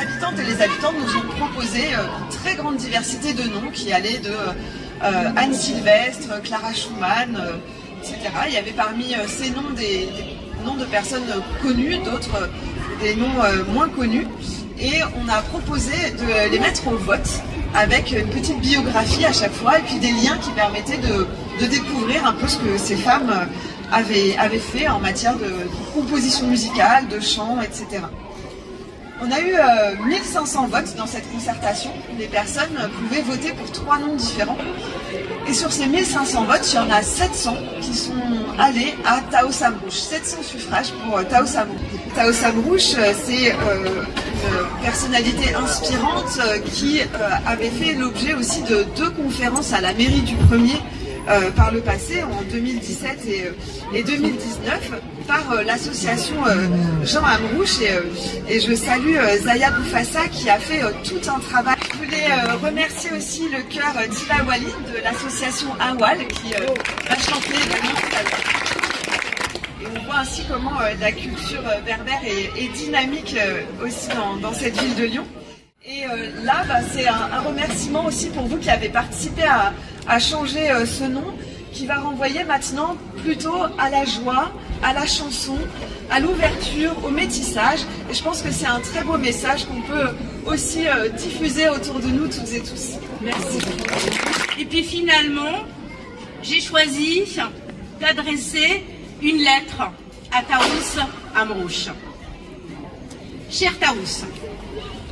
habitantes et les habitants nous ont proposé une très grande diversité de noms qui allaient de Anne Sylvestre, Clara Schumann, etc. Il y avait parmi ces noms des noms de personnes connues, d'autres des noms moins connus. Et on a proposé de les mettre au vote avec une petite biographie à chaque fois et puis des liens qui permettaient de découvrir un peu ce que ces femmes avaient fait en matière de composition musicale, de chant, etc. On a eu 1500 votes dans cette concertation. Les personnes pouvaient voter pour 3 noms différents. Et sur ces 1500 votes, il y en a 700 qui sont allés à Taos Amrouche. 700 suffrages pour Taos Amrouche. Taos Amrouche, c'est une personnalité inspirante qui avait fait l'objet aussi de 2 conférences à la mairie du Premier par le passé, en 2017 et 2019, par l'association Jean Amrouche. Et je salue Zaya Boufassa qui a fait tout un travail. Je voulais remercier aussi le chœur Tila Walid de l'association Awal qui a chanté également tout à l'heure. Et on voit ainsi comment la culture berbère est dynamique aussi dans cette ville de Lyon. Et là, c'est un remerciement aussi pour vous qui avez participé à changer ce nom, qui va renvoyer maintenant plutôt à la joie, à la chanson, à l'ouverture, au métissage. Et je pense que c'est un très beau message qu'on peut aussi diffuser autour de nous toutes et tous. Merci. Et puis finalement, j'ai choisi d'adresser une lettre à Taos Amrouche. Cher Taos,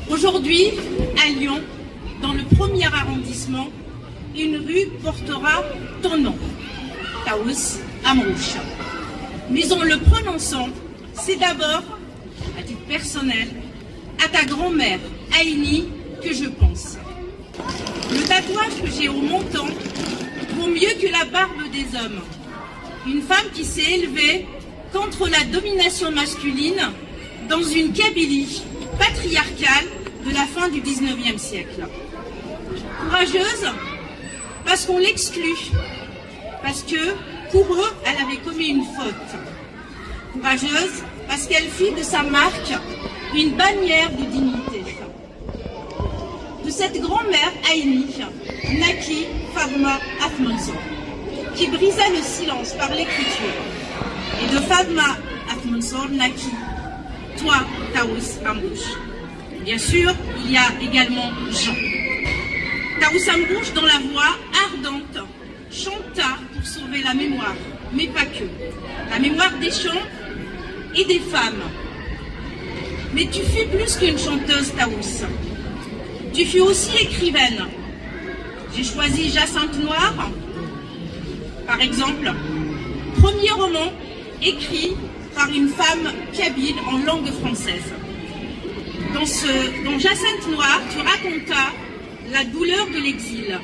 aujourd'hui, à Lyon, dans le 1er arrondissement, une rue portera ton nom, Taos Amrouche. Mais en le prononçant, c'est d'abord, à titre personnel, à ta grand-mère, Aïni, que je pense. Le tatouage que j'ai au menton vaut mieux que la barbe des hommes. Une femme qui s'est élevée contre la domination masculine dans une Kabylie patriarcale de la fin du 19e siècle. Courageuse parce qu'on l'exclut, parce que pour eux, elle avait commis une faute. Courageuse parce qu'elle fit de sa marque une bannière de dignité. De cette grand-mère Aïni naquit Fatma Atmansour, qui brisa le silence par l'écriture. Et de Fatma Atmansour naquit toi, Taos Amrouche. Bien sûr, il y a également Jean. Taos Amrouche, dans la voix ardente, chanta pour sauver la mémoire, mais pas que. La mémoire des chants et des femmes. Mais tu fus plus qu'une chanteuse, Taos. Tu fus aussi écrivaine. J'ai choisi Jacinthe Noire, par exemple, premier roman écrit par une femme kabyle en langue française. Dans Jacinthe Noire, tu racontas la douleur de l'exil,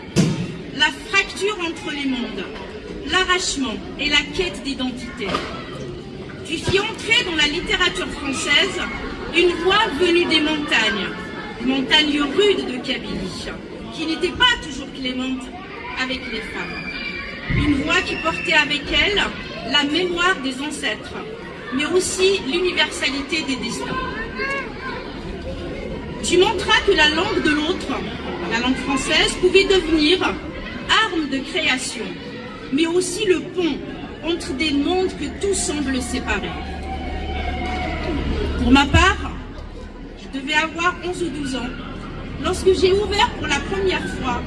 la fracture entre les mondes, l'arrachement et la quête d'identité. Tu fis entrer dans la littérature française une voix venue des montagnes rudes de Kabylie, qui n'étaient pas toujours clémentes avec les femmes. Une voix qui portait avec elle la mémoire des ancêtres, mais aussi l'universalité des destins. Tu montras que la langue de l'autre, la langue française, pouvait devenir arme de création, mais aussi le pont entre des mondes que tout semble séparer. Pour ma part, je devais avoir 11 ou 12 ans lorsque j'ai ouvert pour la première fois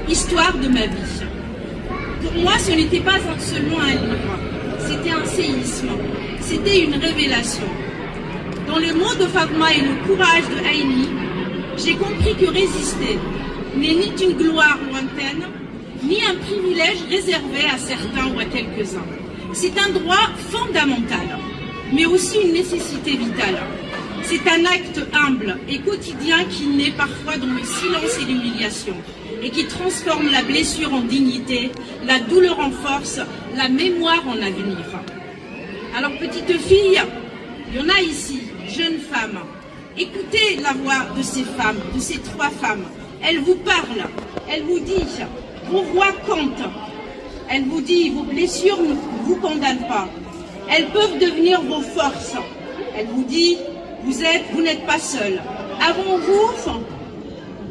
Histoire de ma vie. Pour moi, ce n'était pas seulement un livre, c'était un séisme, c'était une révélation. Dans les mots de Fatma et le courage de Aïni, j'ai compris que résister n'est ni une gloire lointaine, ni un privilège réservé à certains ou à quelques-uns. C'est un droit fondamental, mais aussi une nécessité vitale. C'est un acte humble et quotidien qui naît parfois dans le silence et l'humiliation, et qui transforme la blessure en dignité, la douleur en force, la mémoire en avenir. Alors, petite fille, il y en a ici, jeunes femmes. Écoutez la voix de ces femmes, de ces 3 femmes. Elles vous parlent, elles vous disent, vos voix comptent. Elles vous disent, vos blessures ne vous condamnent pas. Elles peuvent devenir vos forces. Elles vous disent, vous n'êtes pas seul. Avant vous,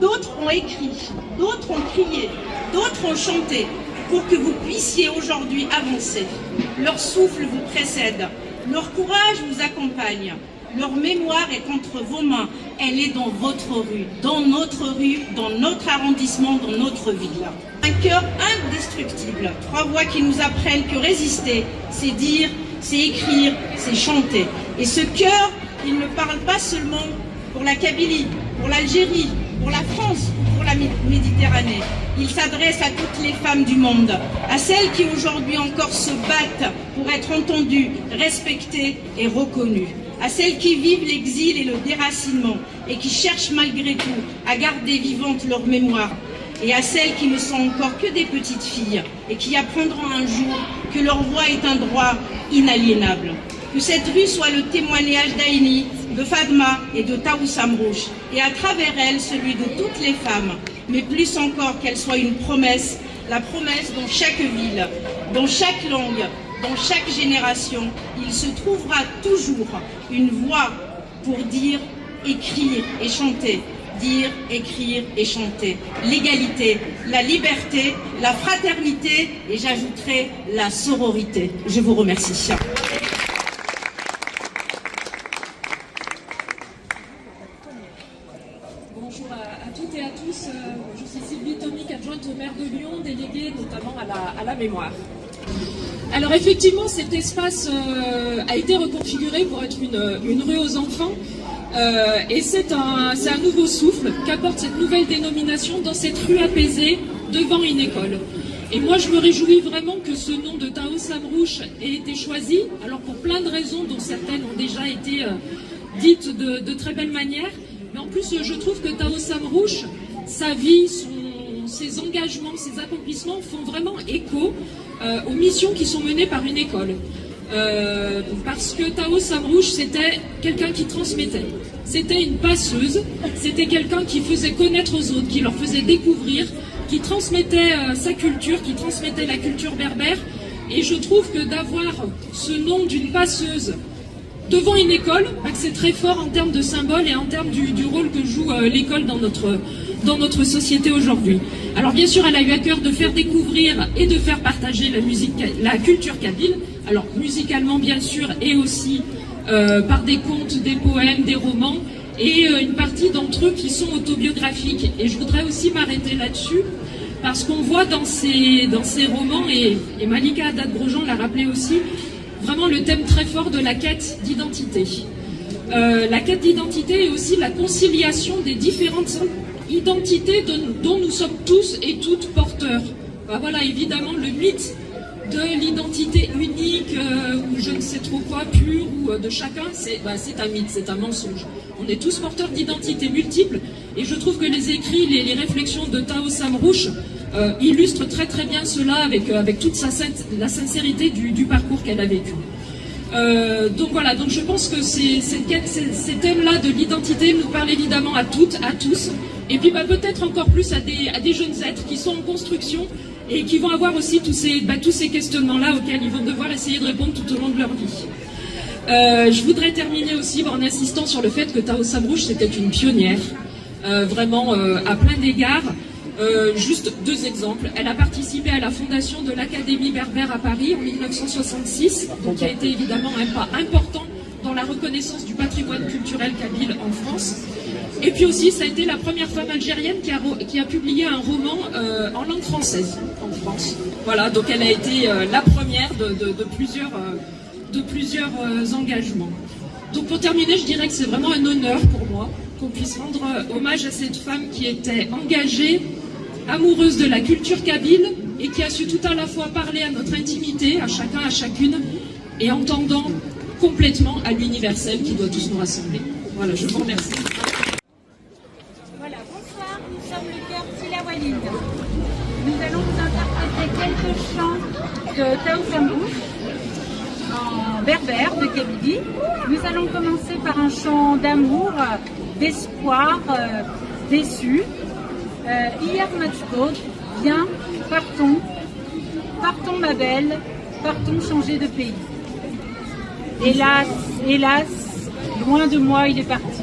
d'autres ont écrit, d'autres ont crié, d'autres ont chanté pour que vous puissiez aujourd'hui avancer. Leur souffle vous précède, leur courage vous accompagne, leur mémoire est entre vos mains, elle est dans votre rue, dans notre arrondissement, dans notre ville. Un cœur indestructible, 3 voix qui nous apprennent que résister, c'est dire, c'est écrire, c'est chanter. Et ce cœur, il ne parle pas seulement pour la Kabylie, pour l'Algérie, pour la France, pour la Méditerranée. Il s'adresse à toutes les femmes du monde, à celles qui aujourd'hui encore se battent pour être entendues, respectées et reconnues, à celles qui vivent l'exil et le déracinement et qui cherchent malgré tout à garder vivante leur mémoire, et à celles qui ne sont encore que des petites filles et qui apprendront un jour que leur voix est un droit inaliénable. Que cette rue soit le témoignage d'Aïni, de Fadma et de Taous Amrouche, et à travers elle celui de toutes les femmes, mais plus encore qu'elle soit une promesse, la promesse dans chaque ville, dans chaque langue, dans chaque génération, il se trouvera toujours une voix pour dire, écrire et chanter. Dire, écrire et chanter. L'égalité, la liberté, la fraternité et j'ajouterai la sororité. Je vous remercie. Bonjour à toutes et à tous. Je suis Sylvie Tomic, adjointe au maire de Lyon, déléguée notamment à la mémoire. Alors effectivement, cet espace a été reconfiguré pour être une rue aux enfants. Et c'est un nouveau souffle qu'apporte cette nouvelle dénomination dans cette rue apaisée devant une école. Et moi je me réjouis vraiment que ce nom de Taous Amrouche ait été choisi, alors pour plein de raisons dont certaines ont déjà été dites de très belle manière. Mais en plus je trouve que Taous Amrouche, sa vie, ses engagements, ses accomplissements font vraiment écho aux missions qui sont menées par une école. Parce que Taous Amrouche, c'était quelqu'un qui transmettait. C'était une passeuse, c'était quelqu'un qui faisait connaître aux autres, qui leur faisait découvrir, qui transmettait sa culture, qui transmettait la culture berbère. Et je trouve que d'avoir ce nom d'une passeuse devant une école, c'est très fort en termes de symbole et en termes du rôle que joue l'école dans notre société aujourd'hui. Alors bien sûr, elle a eu à cœur de faire découvrir et de faire partager la culture kabyle, alors musicalement bien sûr, et aussi par des contes, des poèmes, des romans, et une partie d'entre eux qui sont autobiographiques. Et je voudrais aussi m'arrêter là-dessus, parce qu'on voit dans ces romans, et Malika Haddad-Grosjean l'a rappelé aussi, vraiment le thème très fort de la quête d'identité. La quête d'identité et aussi la conciliation des différentes identités dont nous sommes tous et toutes porteurs. Voilà, évidemment, le mythe de l'identité unique, ou je ne sais trop quoi, pure, ou de chacun, c'est un mythe, c'est un mensonge. On est tous porteurs d'identités multiples, et je trouve que les écrits, les réflexions de Taous Amrouche illustrent très très bien cela avec toute la sincérité du parcours qu'elle a vécu. Donc voilà, donc je pense que ces thèmes-là de l'identité nous parlent évidemment à toutes, à tous, et puis peut-être encore plus à des jeunes êtres qui sont en construction et qui vont avoir aussi tous ces questionnements-là auxquels ils vont devoir essayer de répondre tout au long de leur vie. Je voudrais terminer aussi en insistant sur le fait que Taous Amrouche c'était une pionnière, vraiment à plein d'égards. Juste 2 exemples. Elle a participé à la fondation de l'Académie berbère à Paris en 1966, donc qui a été évidemment un pas important dans la reconnaissance du patrimoine culturel kabyle en France. Et puis aussi, ça a été la première femme algérienne qui a publié un roman en langue française en France. Voilà, donc elle a été la première de plusieurs engagements. Donc pour terminer, je dirais que c'est vraiment un honneur pour moi qu'on puisse rendre hommage à cette femme qui était engagée, amoureuse de la culture kabyle et qui a su tout à la fois parler à notre intimité, à chacun, à chacune, et entendant complètement à l'universel qui doit tous nous rassembler. Voilà, je vous remercie. Voilà, bonsoir, nous sommes le chœur Tilawalid. Nous allons vous interpréter quelques chants de Taous Amrouche en berbère de Kabylie. Nous allons commencer par un chant d'amour, d'espoir, déçu. Hier Matchboat, viens, partons ma belle, partons changer de pays. Hélas, hélas, Loin de moi, il est parti.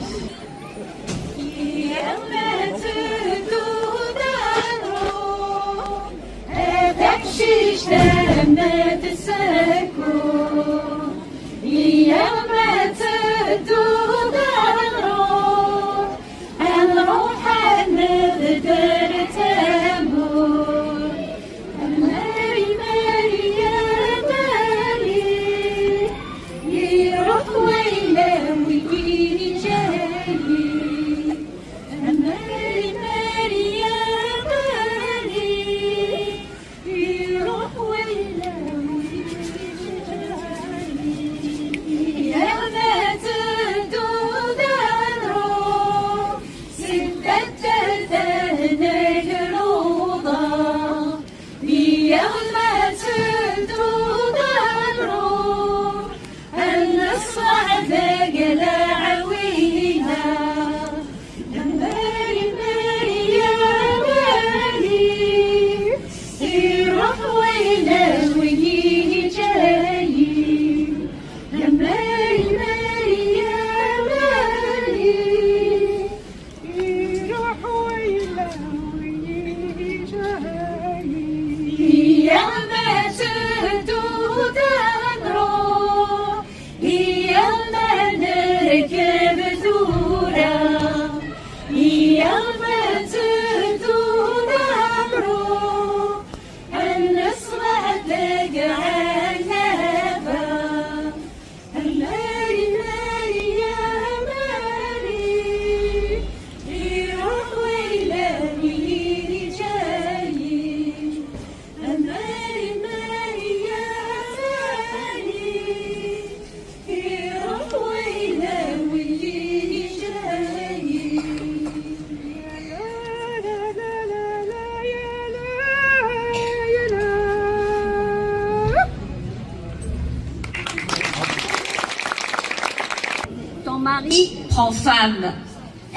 Ton mari prend femme.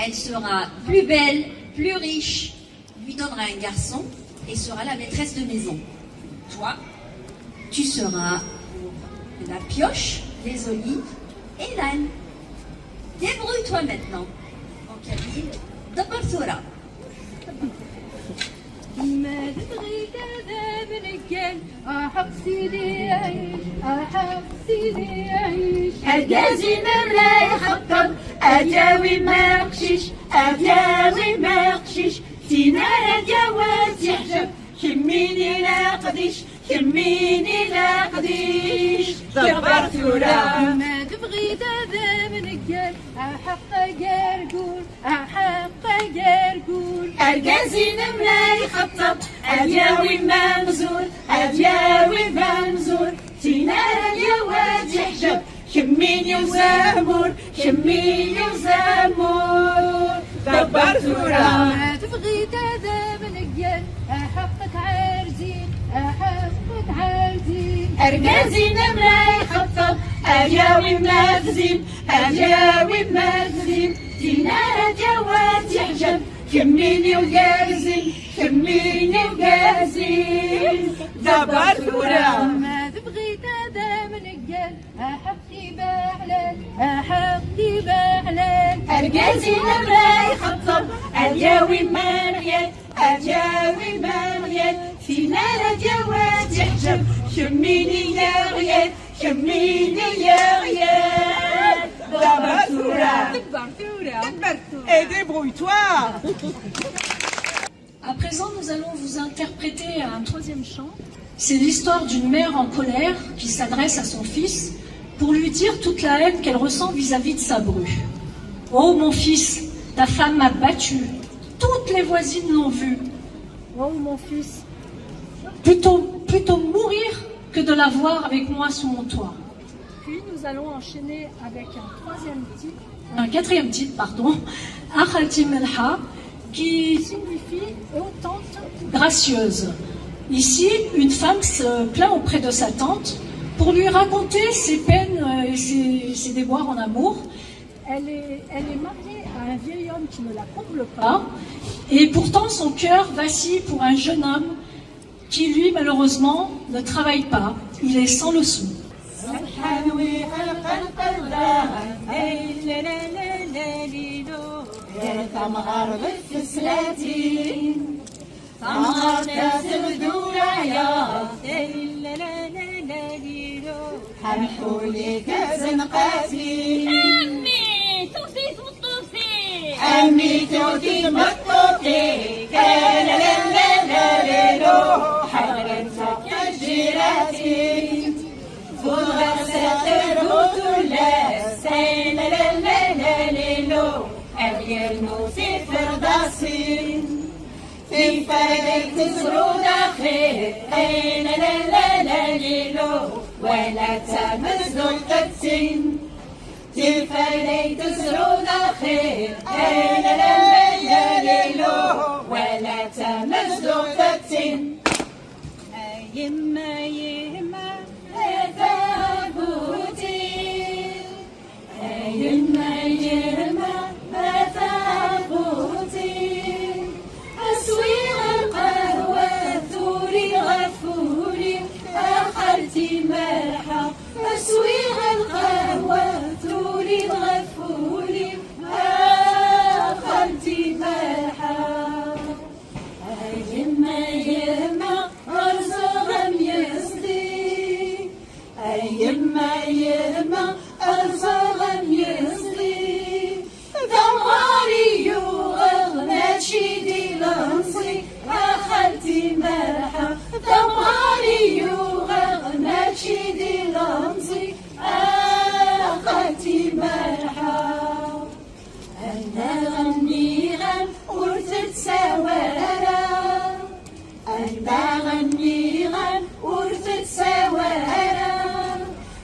Elle sera plus belle, plus riche, lui donnera un garçon et sera la maîtresse de maison. Toi, tu seras la pioche, les olives et l'âne. Débrouille-toi maintenant. En cabine, d'abord Sora. ما تبغي كذا بنقل أحب سيدي أعيش أحب سيدي أعيش أجازي مرة يخطب أجاوي ما قشيش أجاوي ما قشيش سينا جواز يحجب كميني لا قديش كميني لا قديش دبر ثورة ما تبغي كذا بنقل أحب قرقول أحب قرقول أجازي مرة يخطب أجاوي ما مزور أجاوي ما مزور سينا جواز يحجب كميني وزامور كميني وزامور دبر ثورة ما تبغي كذا بنقل أحبك عارزين أحبك عارزين أرجازي نمرة يخطب أجاوي مافزين أجاوي مافزين دينار جواز يحجب كميني وجازين كميني وجازين دبر ثورة ما تبغي كذا بنقل أحبك بحلال أحبك بحلال أرجازي نمرة يخطب أجاوي مريال أجاوي مريال في نار جواز يحجب كميني يا ريال كميني يا ريال دبر ثورة Et débrouille-toi. À présent, nous allons vous interpréter un troisième chant. C'est l'histoire d'une mère en colère qui s'adresse à son fils pour lui dire toute la haine qu'elle ressent vis-à-vis de sa bru. « Oh mon fils, ta femme m'a battu. Toutes les voisines l'ont vu. Oh mon fils, Plutôt mourir que de la voir avec moi sous mon toit. » puis nous allons enchaîner avec Un quatrième titre, pardon, Akhati Melha, qui signifie hautante. gracieuse. Ici, une femme se plaint auprès de sa tante pour lui raconter ses peines et ses déboires en amour. Elle est mariée à un vieil homme qui ne la comble pas. Et pourtant, son cœur vacille pour un jeune homme qui, lui, malheureusement, ne travaille pas. Il est sans le sou. سبحان وخلق القدر لا لا لا لا ليلو ثمغر بالفسلاتين ثمغر تزبدو العياط لا لا لا لا ليلو حمحولي كازن قاتين أمي توفي توفي أمي توتي مطوطي لا لا لا لا ليلو حضرتك الجيراتين فوق ساتر وتلاس لا لا لا لا ليلو اليرنو في فرداسين في فريق تزرود خير لا لا لا لا ليلو ولا تمزدو التتين في فريق تزرود خير لا لا لا ليلو ولا تمزدو التتين يما يما ثابوتي يما يما ثابوتي أسويغ القهوة ثوري غفوري أخرتي مرحى أسويغ القهوة ثوري غفوري أخرتي مرحى يما يما أرزغم يصدي يما يما أرزغم يصدي ثماري يغنى شيدي لنصي أخلتي مرحى ثماري يغنى شيدي لنصي أخلتي مرحى أنا غني غن ورثت سوارا أنا غني غن ورثت سوارا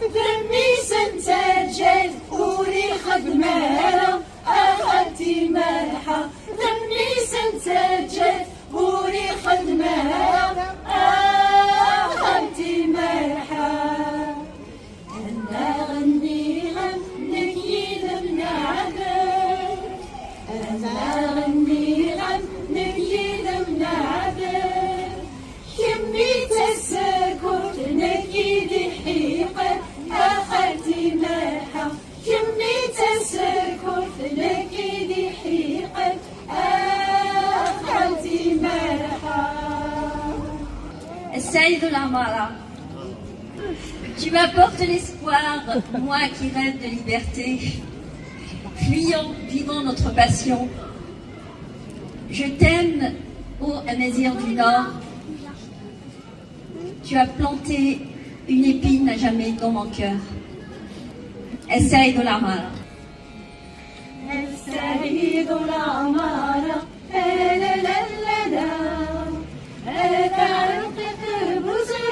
ذمي سنتجل وري خدمارا أخذتي مرحى ذمي سنتجل وري خدمارا أخذتي مرحى أنا غني غن نكيد من عذاب أنا غني غن نكيد من عذاب كمي تسكت نكيد حيقة أخذتي مرحى كمي تسكت نكيد حيقة أخذتي مرحى Saïd de l'Amara, tu m'apportes l'espoir, moi qui rêve de liberté. Fuyons, vivons notre passion. Je t'aime, ô Amazir du Nord. Tu as planté une épine à jamais dans mon cœur. Saïd de l'Amara. السعيد العمارة لا لا لا لا تعرق بزر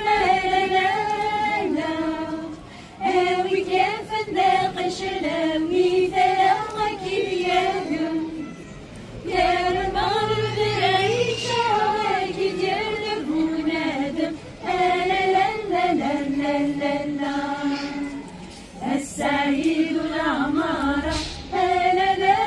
لا لا لا وكيف ناقش لاوي ثلاثة كيان يا رمار العيشة وكي ديال بنادم لا لا لا لا لا لا السعيد العمارة لا لا لا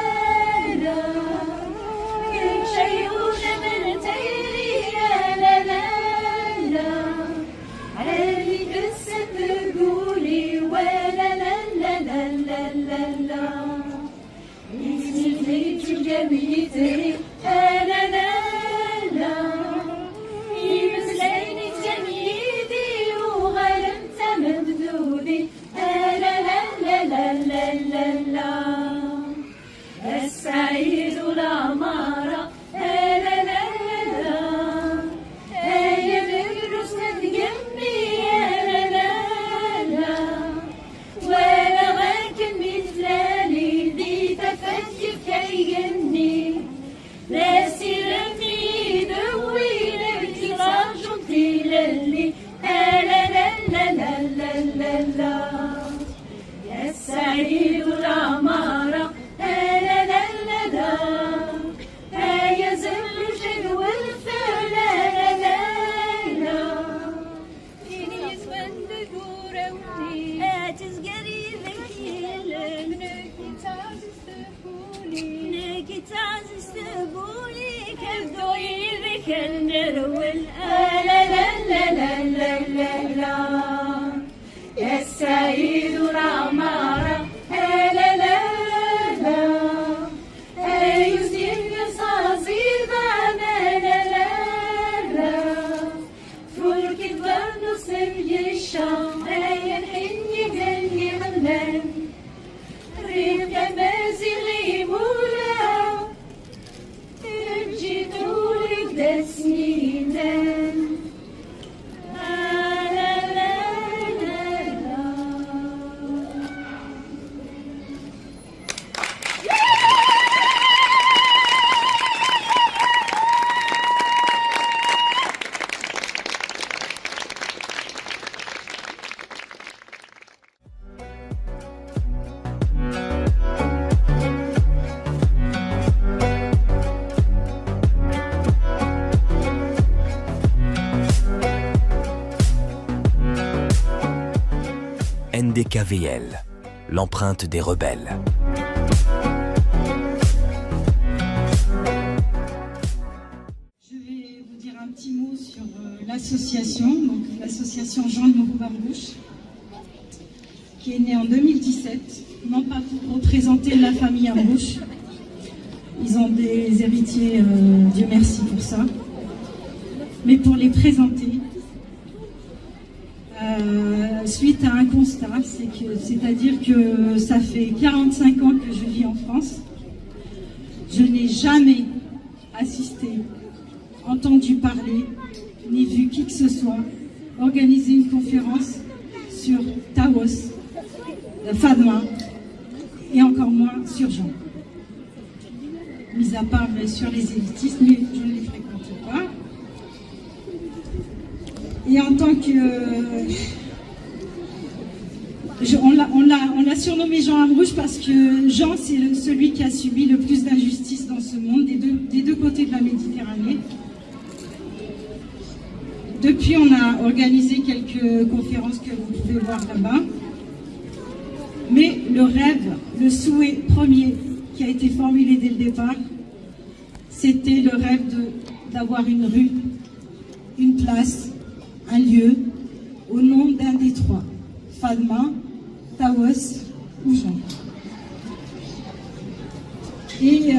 IDKVL, l'empreinte des rebelles. Je vais vous dire un petit mot sur l'association, donc l'association Jean de Montrouve-Amrouche, qui est née en 2017, non pas pour représenter la famille Amrouche. Ils ont des héritiers, Dieu merci pour ça, mais pour les présenter. Suite à un constat, c'est-à-dire que ça fait 45 ans que je vis en France. Je n'ai jamais assisté, entendu parler, ni vu qui que ce soit organiser une conférence sur Taos, Fadma, et encore moins sur Jean. Mis à part bien sûr les élitistes, mais je ne les fréquente pas. Et en tant que... on l'a surnommé Jean Amrouche parce que Jean, c'est celui qui a subi le plus d'injustice dans ce monde, des deux côtés de la Méditerranée. Depuis, on a organisé quelques conférences que vous pouvez voir là-bas. Mais le rêve, le souhait premier qui a été formulé dès le départ, c'était le rêve d'avoir une rue, une place, un lieu, au nom d'un des trois, Fadma, Taos ou Jean. Et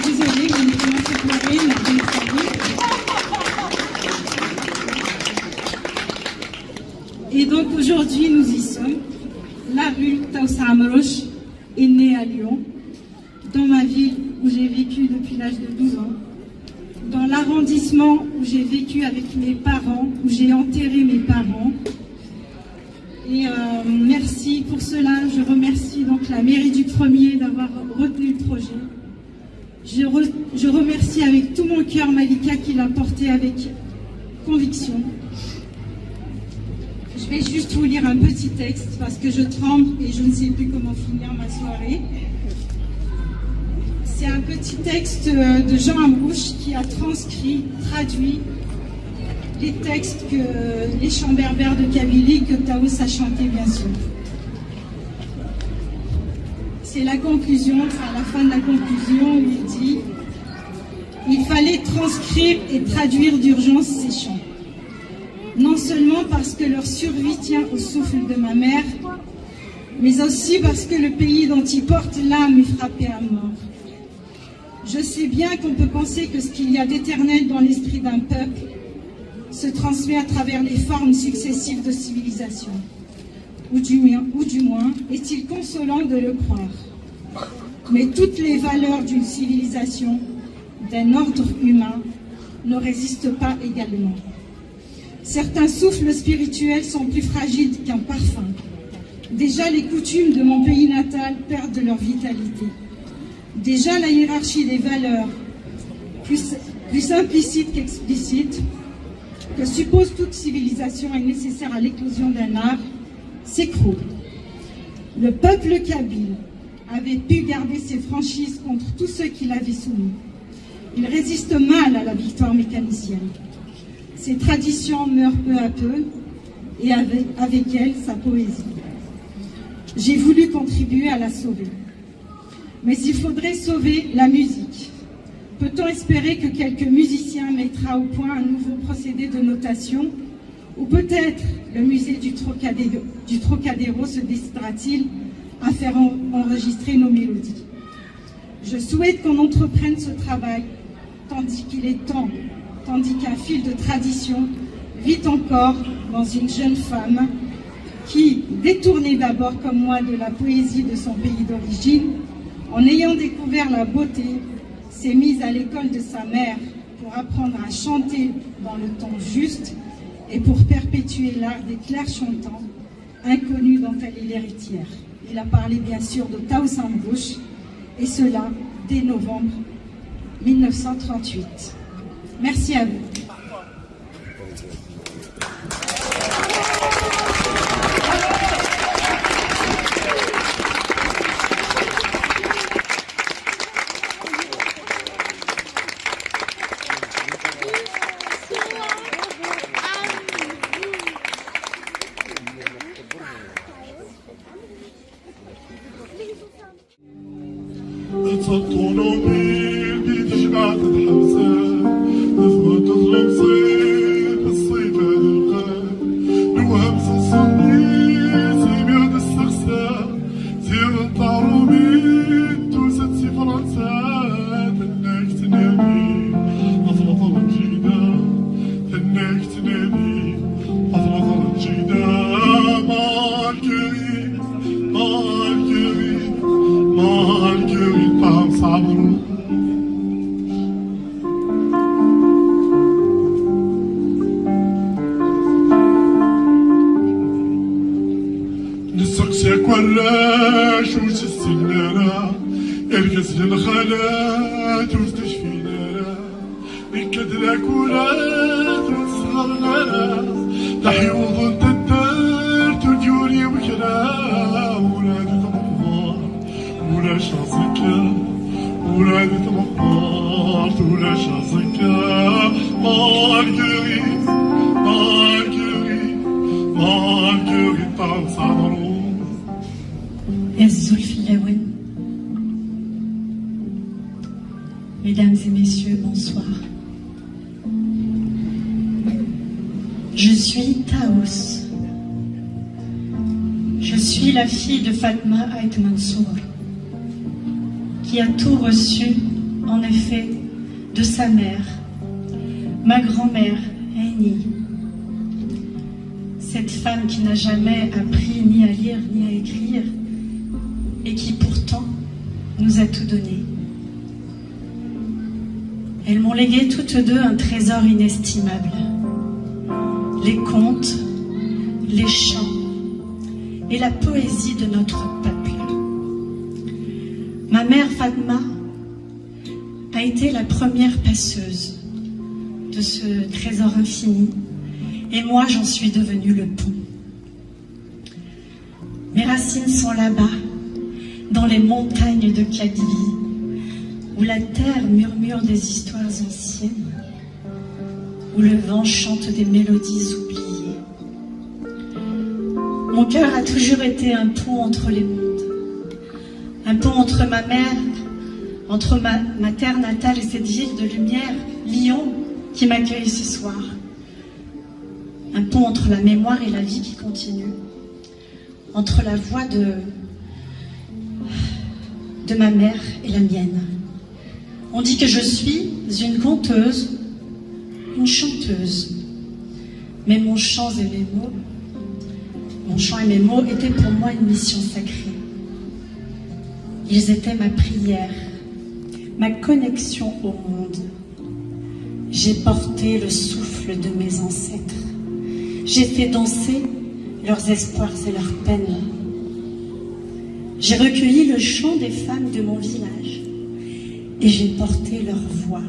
désolée, on est commencé à pleurer, et donc aujourd'hui nous y sommes. La rue Taos Amrouche est née à Lyon, dans ma ville où j'ai vécu depuis l'âge de 12 ans. Dans l'arrondissement où j'ai vécu avec mes parents, où j'ai enterré mes parents. Et merci pour cela. Je remercie donc la mairie du 1er d'avoir retenu le projet. Je remercie avec tout mon cœur Malika qui l'a porté avec conviction. Je vais juste vous lire un petit texte parce que je tremble et je ne sais plus comment finir ma soirée. C'est un petit texte de Jean Amrouche qui a transcrit, traduit les textes que les chants berbères de Kabylie, que Taos a chanté bien sûr. C'est la conclusion, enfin la fin de la conclusion où il dit « Il fallait transcrire et traduire d'urgence ces chants. Non seulement parce que leur survie tient au souffle de ma mère, mais aussi parce que le pays dont ils portent l'âme est frappé à mort. Je sais bien qu'on peut penser que ce qu'il y a d'éternel dans l'esprit d'un peuple se transmet à travers les formes successives de civilisation. Ou du moins, est-il consolant de le croire. Mais toutes les valeurs d'une civilisation, d'un ordre humain, ne résistent pas également. Certains souffles spirituels sont plus fragiles qu'un parfum. Déjà, les coutumes de mon pays natal perdent leur vitalité. Déjà, la hiérarchie des valeurs, plus implicite qu'explicite, que suppose toute civilisation et nécessaire à l'éclosion d'un art, s'écroule. Le peuple kabyle avait pu garder ses franchises contre tous ceux qui l'avaient soumis. Il résiste mal à la victoire mécanicienne. Ses traditions meurent peu à peu, et avec elles, sa poésie. J'ai voulu contribuer à la sauver. Mais il faudrait sauver la musique. Peut-on espérer que quelques musiciens mettra au point un nouveau procédé de notation? Ou peut-être le musée du Trocadéro se décidera-t-il à faire enregistrer nos mélodies? Je souhaite qu'on entreprenne ce travail, tandis qu'il est temps, tandis qu'un fil de tradition vit encore dans une jeune femme qui, détournée d'abord comme moi de la poésie de son pays d'origine, en ayant découvert la beauté, s'est mise à l'école de sa mère pour apprendre à chanter dans le ton juste et pour perpétuer l'art des clercs chantants, inconnus dont elle est l'héritière. Il a parlé bien sûr de Taos Amrouche, et cela dès novembre 1938. Merci à vous. الكسر الخالات وستشفينا الكدرك ولات وتصغرنا تحيوض تدار تديوري وكلا ولاد تمطار ولا شاصك ولاد تمطار ولا شاصك مارغريت مارغريت مارغريت طعم صعبرو الزلف اللون. Mesdames et messieurs, bonsoir. Je suis Taous. Je suis la fille de Fatma Ait Mansour, qui a tout reçu, en effet, de sa mère, ma grand-mère, Aini. Cette femme qui n'a jamais appris ni à lire ni à écrire, et qui pourtant nous a tout donné. Elles m'ont légué toutes deux un trésor inestimable. Les contes, les chants et la poésie de notre peuple. Ma mère Fatma a été la première passeuse de ce trésor infini et moi j'en suis devenue le pont. Mes racines sont là-bas, dans les montagnes de Kabylie, où la terre murmure des histoires anciennes, où le vent chante des mélodies oubliées. Mon cœur a toujours été un pont entre les mondes, un pont entre ma mère, entre ma terre natale et cette ville de lumière, Lyon, qui m'accueille ce soir. Un pont entre la mémoire et la vie qui continue, entre la voix de ma mère et la mienne. On dit que je suis une conteuse, une chanteuse. Mais mon chant et mes mots étaient pour moi une mission sacrée. Ils étaient ma prière, ma connexion au monde. J'ai porté le souffle de mes ancêtres. J'ai fait danser leurs espoirs et leurs peines. J'ai recueilli le chant des femmes de mon village et j'ai porté leur voix,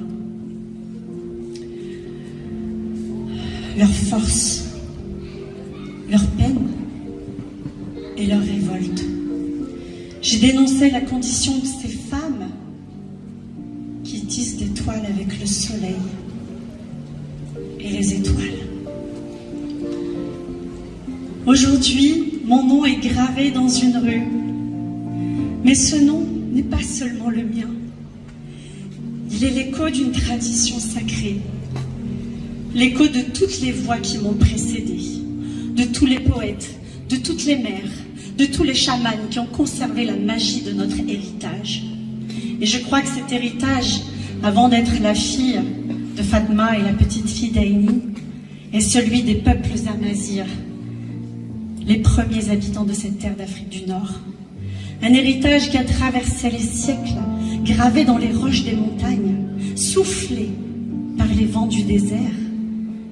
leur force, leur peine et leur révolte. J'ai dénoncé la condition de ces femmes qui tissent des toiles avec le soleil et les étoiles. Aujourd'hui, mon nom est gravé dans une rue. Mais ce nom n'est pas seulement le mien. Il est l'écho d'une tradition sacrée. L'écho de toutes les voix qui m'ont précédé, de tous les poètes, de toutes les mères, de tous les chamans qui ont conservé la magie de notre héritage. Et je crois que cet héritage, avant d'être la fille de Fatma et la petite fille d'Aini, est celui des peuples amazirs, les premiers habitants de cette terre d'Afrique du Nord. Un héritage qui a traversé les siècles, gravé dans les roches des montagnes, soufflé par les vents du désert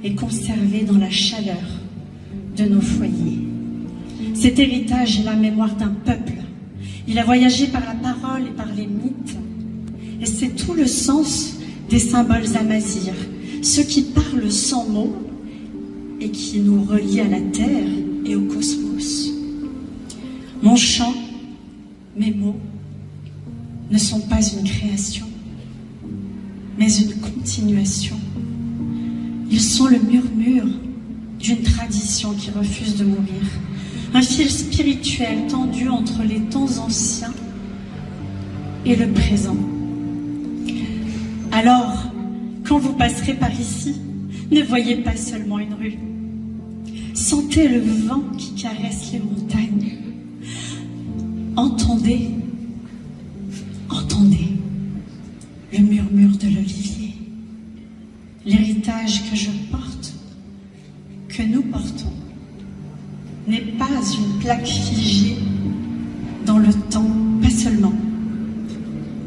et conservé dans la chaleur de nos foyers. Cet héritage est la mémoire d'un peuple. Il a voyagé par la parole et par les mythes. Et c'est tout le sens des symboles amazirs, ceux qui parlent sans mots et qui nous relient à la terre et au cosmos. Mon chant, mes mots ne sont pas une création, mais une continuation. Ils sont le murmure d'une tradition qui refuse de mourir, un fil spirituel tendu entre les temps anciens et le présent. Alors, quand vous passerez par ici, ne voyez pas seulement une rue. Sentez le vent qui caresse les montagnes. Entendez le murmure de l'olivier. L'héritage que je porte, que nous portons, n'est pas une plaque figée dans le temps, pas seulement,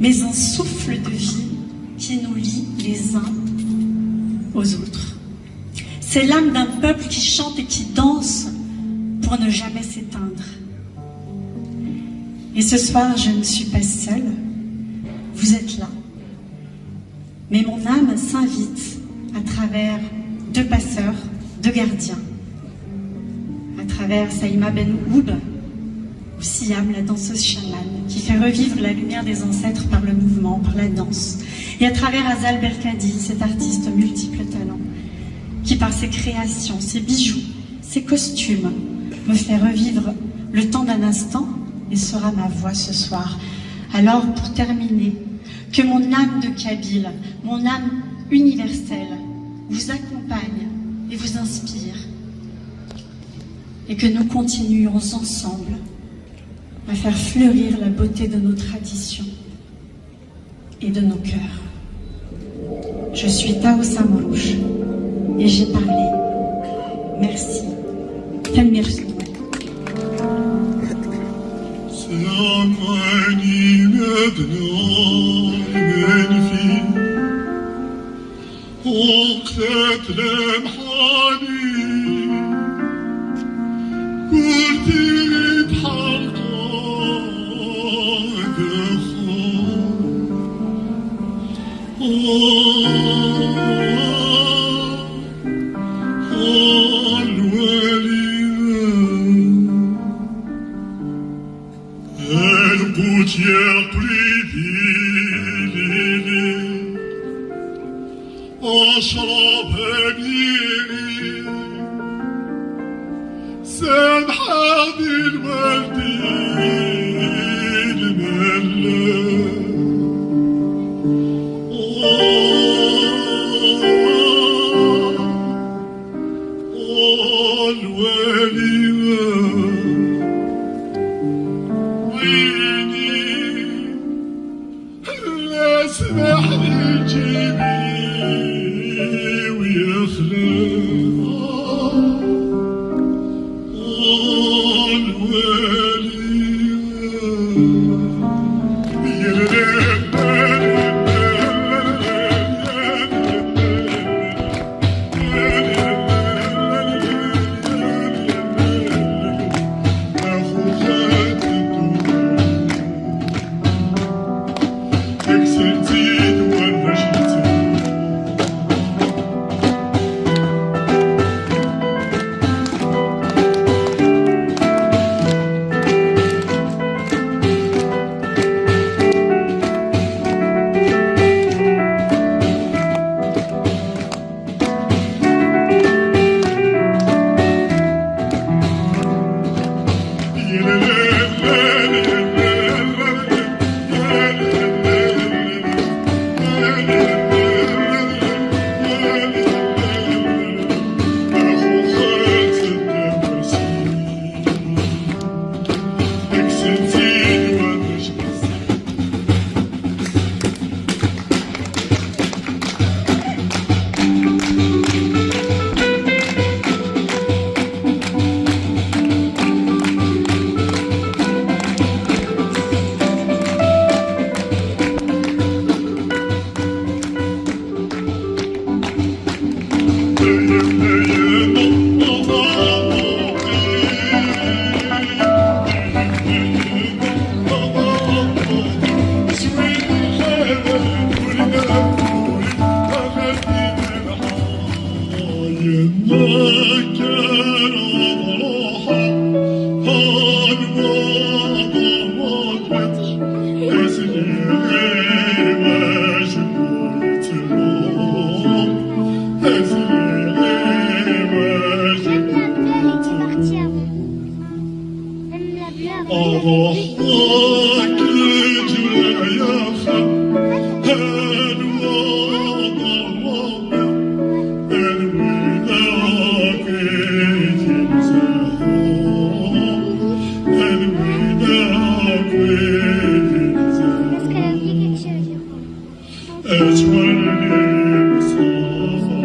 mais un souffle de vie qui nous lie les uns aux autres. C'est l'âme d'un peuple qui chante et qui danse pour ne jamais s'éteindre. Et ce soir, je ne suis pas seule. vous êtes là. Mais mon âme s'invite à travers deux passeurs, deux gardiens, à travers Saïma Ben Oub, ou Siam, la danseuse chamane, qui fait revivre la lumière des ancêtres par le mouvement, par la danse, et à travers Azal Belkadi, cet artiste multiples talents, qui par ses créations, ses bijoux, ses costumes, me fait revivre le temps d'un instant et sera ma voix ce soir. Alors, pour terminer, que mon âme de Kabyle, mon âme universelle, vous accompagne et vous inspire, et que nous continuions ensemble à faire fleurir la beauté de nos traditions et de nos cœurs. Je suis Taous Amrouche et j'ai parlé. Merci. Tanmir Snoui. سامعني مبنى في وقت لمحاني قلت لي بحلقة يا قلبي أشرب هنيني سامح هذه الوالدين اسمح لي جيبي أجمل لي مصطفى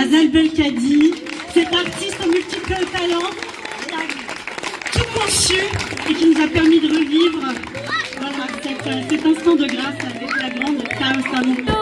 Azal Belkadi, cet artiste aux multiples talents, qui a tout conçu et qui nous a permis de revivre voilà, cet instant de grâce avec la grande Tao Samou.